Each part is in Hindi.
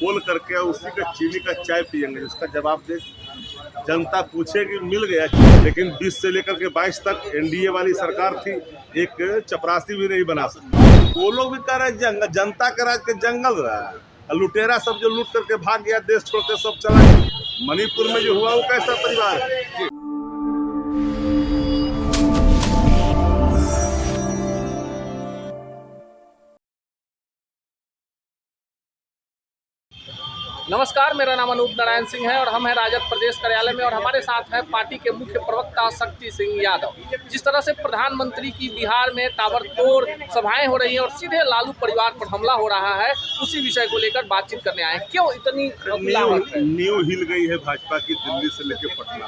खोल करके उसी का चीनी का चाय पियेंगे, उसका जवाब दे। जनता पूछेगी, मिल गया। लेकिन 20 से लेकर के 22 तक एनडीए वाली सरकार थी, एक चपरासी भी नहीं बना सकती। वो लोग भी कह रहे हैं जनता के राज के जंगल रहा, लुटेरा सब जो लूट करके भाग गया, देश छोड़ के सब चला गया। मणिपुर में जो हुआ वो कैसा परिवार है? नमस्कार, मेरा नाम अनूप नारायण सिंह है और हम हैं राजद प्रदेश कार्यालय में और हमारे साथ हैं पार्टी के मुख्य प्रवक्ता शक्ति सिंह यादव। जिस तरह से प्रधानमंत्री की बिहार में ताबड़तोड़ सभाएं हो रही हैं और सीधे लालू परिवार पर हमला हो रहा है, उसी विषय को लेकर बातचीत करने आए हैं। क्यों इतनी नींव हिल गई है भाजपा की, दिल्ली से लेकर पटना।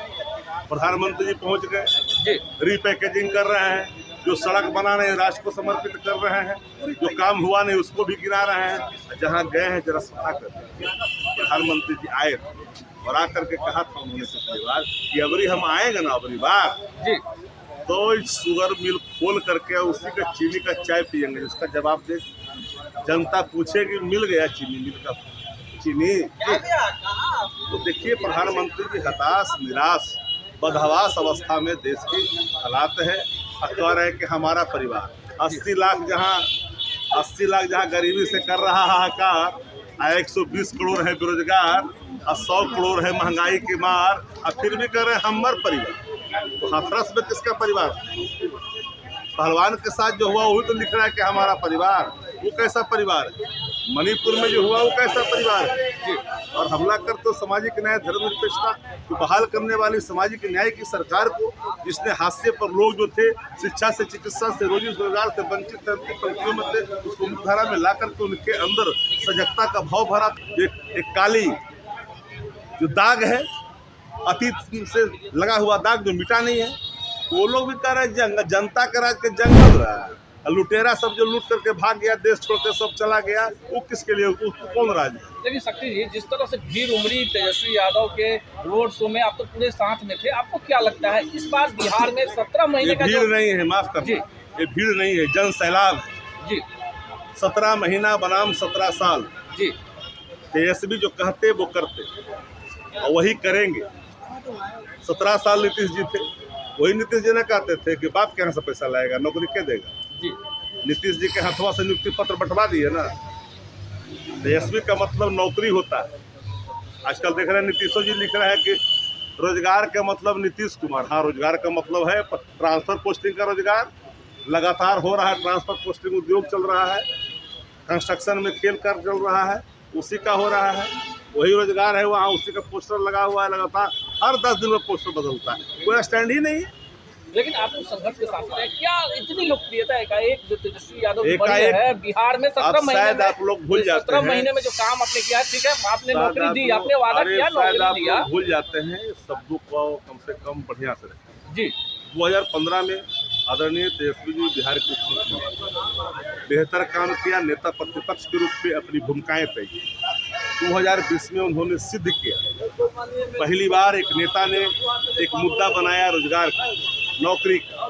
प्रधानमंत्री जी पहुँच गए जी, रीपैकेजिंग कर रहे हैं, जो सड़क बना रहे हैं राष्ट्र को समर्पित कर रहे हैं, जो काम हुआ नहीं उसको भी गिरा रहे हैं। जहाँ गए हैं जरा सफा कर दीजिए। प्रधानमंत्री जी आए और आकर के कहा था उन्होंने पिछली बार कि अबरी हम आएंगे ना अबरी बार जी, तो शुगर मिल खोल करके उसी का चीनी का चाय पियेंगे, उसका जवाब दे। जनता पूछेगी, मिल गया चीनी मिल का चीनी? तो देखिए, प्रधानमंत्री जी हताश, निराश, बदहवास अवस्था में देश की हालात है। कह रहे हैं कि हमारा परिवार 80 लाख जहाँ गरीबी से कर रहा हाहाकार, 120 करोड़ है बेरोजगार, 100 करोड़ है महंगाई की मार, और फिर भी कह रहे हैं हमारा परिवार। तो हाथरस में किसका परिवार? पहलवान के साथ जो हुआ वही तो लिख रहा है कि हमारा परिवार। वो कैसा परिवार है? मणिपुर में जो हुआ वो कैसा परिवार है? और हमला कर तो सामाजिक न्याय धर्मनिरपेक्षता को बहाल करने वाली सामाजिक न्याय की सरकार को, जिसने हाशिए पर लोग जो थे, शिक्षा से, चिकित्सा से, रोजी रोजगार से वंचित पंक्तियों में थे, उसको मुख्यधारा में ला करके उनके अंदर सजगता का भाव भरा। एक काली जो दाग है, अतीत से लगा हुआ दाग जो मिटा नहीं है, वो लोग भी कह रहे हैं जनता के राज के जंगल रहा, लुटेरा सब जो लूट करके भाग गया, देश छोड़ के सब चला गया। वो किसके लिए? उसको कौन राज है? लेकिन शक्ति जी, जिस तरह से भीड़ उमड़ी तेजस्वी यादव के रोड शो में, आप तो पूरे साथ में थे, आपको क्या लगता है इस बार बिहार में 17 महीने का भीड़ नहीं है, माफ कर, ये भीड़ नहीं है, जन सैलाब जी। 17 महीना बनाम 17 साल जी। तेजस्वी जो कहते वो करते और वही करेंगे। 17 साल नीतीश जी थे, वही नीतीश जी ने कहते थे कि बाप के यहाँ से पैसा लाएगा, नौकरी क्या देगा जी। नीतीश जी के हाथों से नियुक्ति पत्र बंटवा दिए ना। तेजस्वी का मतलब नौकरी होता है। आजकल देख रहे हैं नीतीशो जी लिख रहे हैं कि रोजगार का मतलब नीतीश कुमार। हाँ, रोजगार का मतलब है ट्रांसफर पोस्टिंग का रोजगार लगातार हो रहा है, ट्रांसफर पोस्टिंग उद्योग चल रहा है, कंस्ट्रक्शन में खेल कर चल रहा है, उसी का हो रहा है, वही रोजगार है। वहाँ उसी का पोस्टर लगा हुआ है लगातार, हर 10 दिन में पोस्टर बदलता है, कोई स्टैंड ही नहीं है। लेकिन आप उस संघर्ष के साथ हैं, क्या इतनी लोकप्रियता एकाएक जो तेजस्वी यादव बढ़ी है बिहार में? 17 महीने शायद आप लोग भूल जाते हैं, 17 महीने में जो काम आपने किया, ठीक है, आपने नौकरी दी, आपने वादा किया, नौकरी दिया, भूल जाते हैं। शब्दों को कम से कम बढ़िया से रखें जी। 2015 में आदरणीय तेजस्वी जी बिहार के मुख्यमंत्री, बेहतर काम किया, नेता प्रतिपक्ष के रूप में अपनी भूमिकाएं तय की। 2020 में उन्होंने सिद्ध किया, पहली बार एक नेता ने एक मुद्दा बनाया रोजगार का, नौकरी का।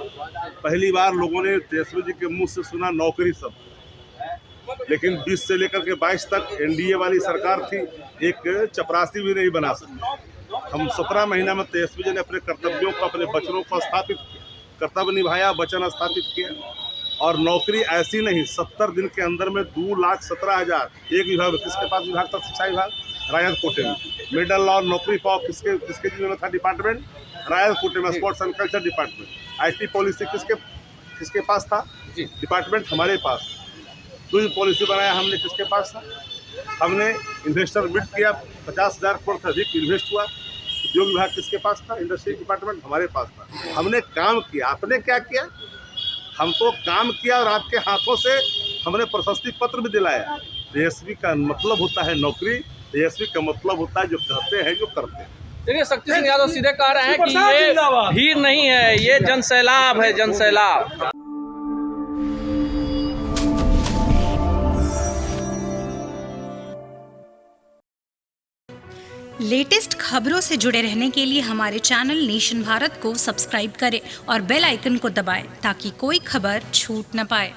पहली बार लोगों ने तेजस्वी जी के मुंह से सुना नौकरी शब्द। लेकिन 20 से लेकर के 22 तक एनडीए वाली सरकार थी, एक चपरासी भी नहीं बना सकती। हम 17 महीना में तेजस्वी जी ने अपने कर्तव्यों को, अपने वचनों को स्थापित किया, कर्तव्य निभाया, वचन स्थापित किया। और नौकरी ऐसी नहीं, 70 दिन के अंदर में 2,17,000 एक विभाग। किसके पास विभाग था? शिक्षा विभाग, राजद कोटे में। मिडल लॉ नौकरी पाओ किसके जिम्मे में था? डिपार्टमेंट राजद कोटे में। Sports and culture department. IT policy किसके पास था जी? डिपार्टमेंट हमारे पास। दूसरी पॉलिसी बनाया हमने, किसके पास था? हमने इन्वेस्टर बिड किया, 50,000 करोड़ से अधिक इन्वेस्ट हुआ। उद्योग विभाग किसके पास था? इंडस्ट्री डिपार्टमेंट हमारे पास था। हमने काम किया। आपने क्या किया? हम तो काम किया और आपके हाथों से हमने प्रशस्ति पत्र भी दिलाया। तेजस्वी का मतलब होता है नौकरी, तेजस्वी का मतलब होता है जो कहते हैं, जो करते हैं। देखिए, शक्ति सिंह यादव सीधे कह रहे हैं कि ये भीड़ नहीं है, ये जन सैलाब है, जन सैलाब। लेटेस्ट खबरों से जुड़े रहने के लिए हमारे चैनल नेशन भारत को सब्सक्राइब करें और बेल आइकन को दबाएं ताकि कोई खबर छूट न पाए।